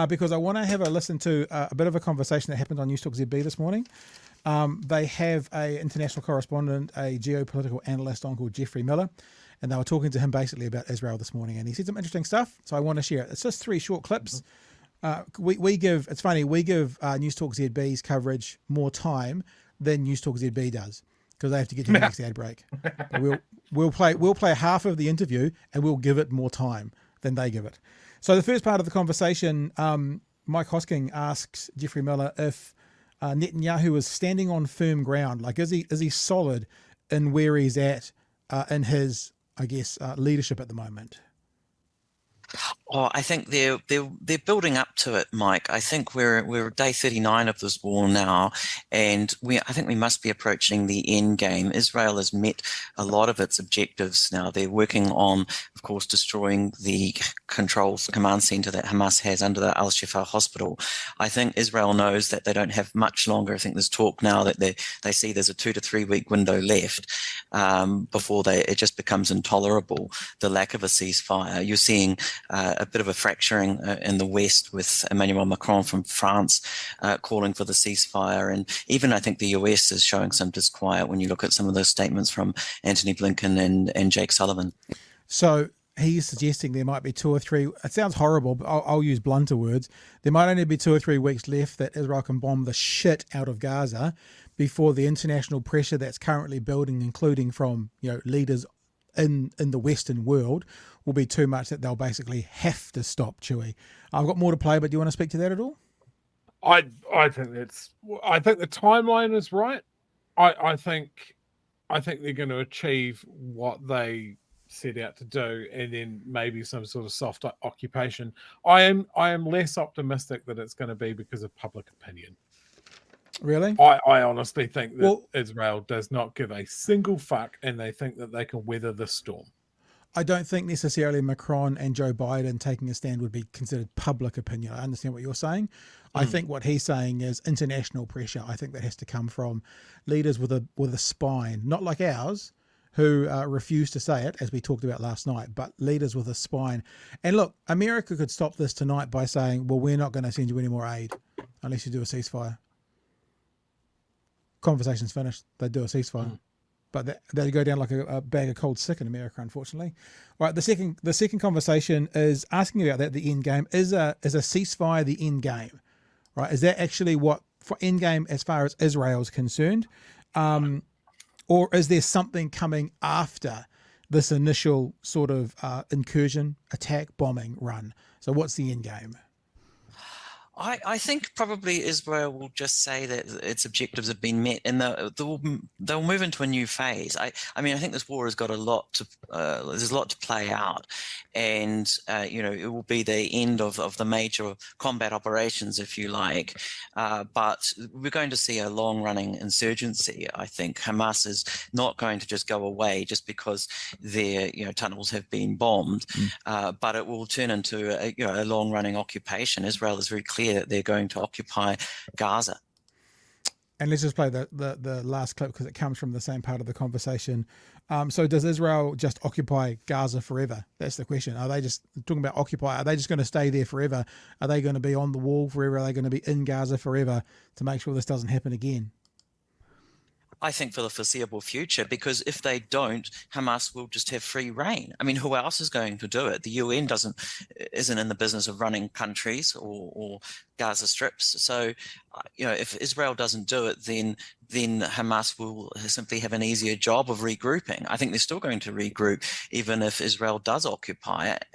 because I want to have a listen to a bit of a conversation that happened on News Talk ZB this morning. They have a international correspondent, a geopolitical analyst on called Geoffrey Miller, and they were talking to him basically about Israel this morning, and he said some interesting stuff, so I want to share it. It's just 3 short clips. We give News Talk ZB's coverage more time than News Talk ZB does, because they have to get to the next ad break. But we'll play half of the interview, and we'll give it more time than they give it. So the first part of the conversation, Mike Hosking asks Geoffrey Miller if Netanyahu is standing on firm ground. Like, is he solid in where he's at in his, I guess, leadership at the moment? Oh, I think they're building up to it, Mike. I think we're day 39 of this war now, and I think we must be approaching the end game. Israel has met a lot of its objectives now. They're working on, of course, destroying the command center that Hamas has under the Al-Shifa hospital. I think Israel knows that they don't have much longer. I think there's talk now that they see there's a 2 to 3 week window left before it just becomes intolerable, the lack of a ceasefire. You're seeing a bit of a fracturing in the West, with Emmanuel Macron from France calling for the ceasefire. And even I think the US is showing some disquiet when you look at some of those statements from Antony Blinken and Jake Sullivan. So he's suggesting there might be 2 or 3, it sounds horrible, but I'll use blunter words. There might only be 2 or 3 weeks left that Israel can bomb the shit out of Gaza before the international pressure that's currently building, including from leaders in the Western world, will be too much that they'll basically have to stop. Chewy, I've got more to play, but do you want to speak to that at all? I think the timeline is right. I think they're going to achieve what they set out to do, and then maybe some sort of soft occupation. I am less optimistic that it's going to be because of public opinion. Really? I honestly think that Israel does not give a single fuck, and they think that they can weather the storm. I don't think necessarily Macron and Joe Biden taking a stand would be considered public opinion. I understand what you're saying. I think what he's saying is international pressure. I think that has to come from leaders with a spine, not like ours, who refuse to say it, as we talked about last night, but leaders with a spine. And look, America could stop this tonight by saying, well, we're not going to send you any more aid unless you do a ceasefire. Conversation's finished. They do a ceasefire. But they go down like a bag of cold sick in America, unfortunately. All right, the second conversation is asking about that, the end game. Is a ceasefire the end game? Right? Is that actually what for end game as far as Israel is concerned? Or is there something coming after this initial sort of incursion, attack, bombing run? So what's the end game? I think probably Israel will just say that its objectives have been met, and they'll move into a new phase. I mean, I think this war has got there's a lot to play out, and it will be the end of the major combat operations, if you like. But we're going to see a long-running insurgency. I think Hamas is not going to just go away just because their tunnels have been bombed, but it will turn into a long-running occupation. Israel is very clear that they're going to occupy Gaza. And let's just play the last clip because it comes from the same part of the conversation. So does Israel just occupy Gaza forever? That's the question. Are they just talking about occupy? Are they just going to stay there forever? Are they going to be on the wall forever? Are they going to be in Gaza forever to make sure this doesn't happen again? I think for the foreseeable future, because if they don't, Hamas will just have free reign. I mean, who else is going to do it? The UN isn't in the business of running countries or Gaza strips. So, if Israel doesn't do it, then Hamas will simply have an easier job of regrouping. I think they're still going to regroup even if Israel does occupy it.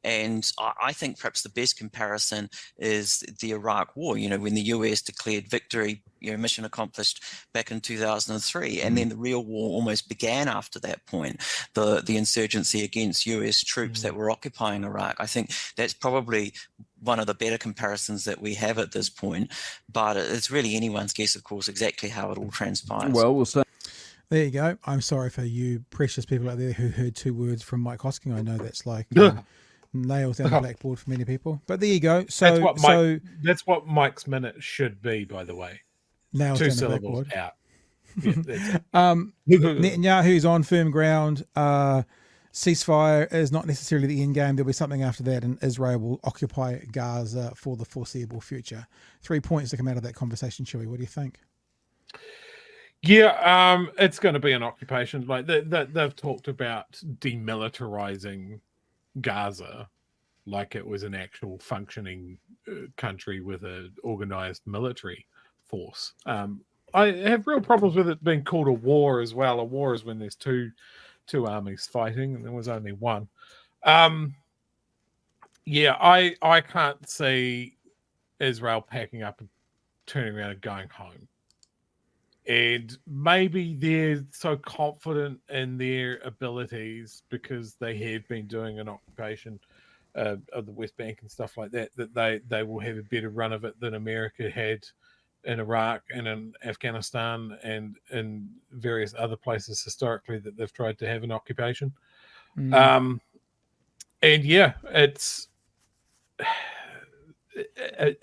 And I think perhaps the best comparison is the Iraq War, when the US declared victory, mission accomplished back in 2003. And then the real war almost began after that point, the insurgency against US troops that were occupying Iraq. I think that's probably one of the better comparisons that we have at this point, but it's really anyone's guess, of course, exactly how it all transpires. Well, we'll see. There you go. I'm sorry for you precious people out there who heard 2 words from Mike Hosking. I know that's like nails down the blackboard for many people, but there you go. So that's what Mike's minute should be, by the way. Nails 2 down the syllables blackboard. out. Yeah, Netanyahu's on firm ground. ceasefire is not necessarily the end game. There'll be something after that, and Israel will occupy Gaza for the foreseeable future. 3 points to come out of that conversation, Chewie. What do you think? Yeah, it's going to be an occupation. Like they've talked about demilitarizing Gaza like it was an actual functioning country with an organized military force. I have real problems with it being called a war as well. A war is when there's two armies fighting, and there was only one. Yeah, I can't see Israel packing up and turning around and going home. And maybe they're so confident in their abilities because they have been doing an occupation of the West Bank and stuff like that, that they will have a better run of it than America had in Iraq and in Afghanistan and in various other places historically that they've tried to have an occupation. And yeah,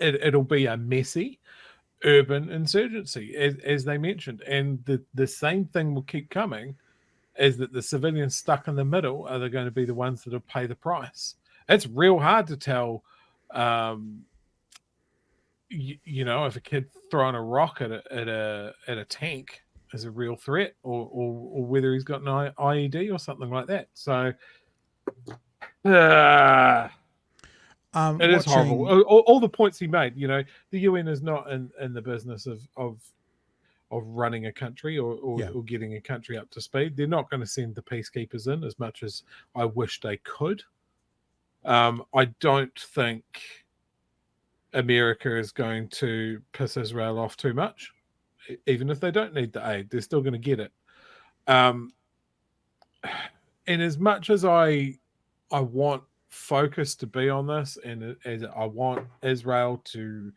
it'll be a messy urban insurgency, as they mentioned. And the same thing will keep coming, is that the civilians stuck in the middle are going to be the ones that'll pay the price. It's real hard to tell, you know, if a kid throwing a rock at a tank is a real threat, or whether he's got an IED or something like that. So it is horrible. All the points he made, you know, the UN is not in the business of running a country or getting a country up to speed. They're not going to send the peacekeepers in as much as I wish they could. I don't think America is going to piss Israel off too much. Even if they don't need the aid, they're still going to get it. And as much as I want focus to be on this, and as I want Israel to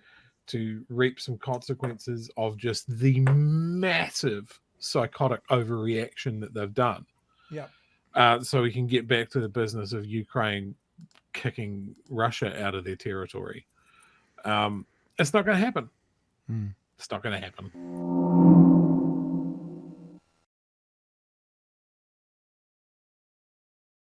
reap some consequences of just the massive psychotic overreaction that they've done. Yeah. So we can get back to the business of Ukraine kicking Russia out of their territory. It's not going to happen. It's not going to happen.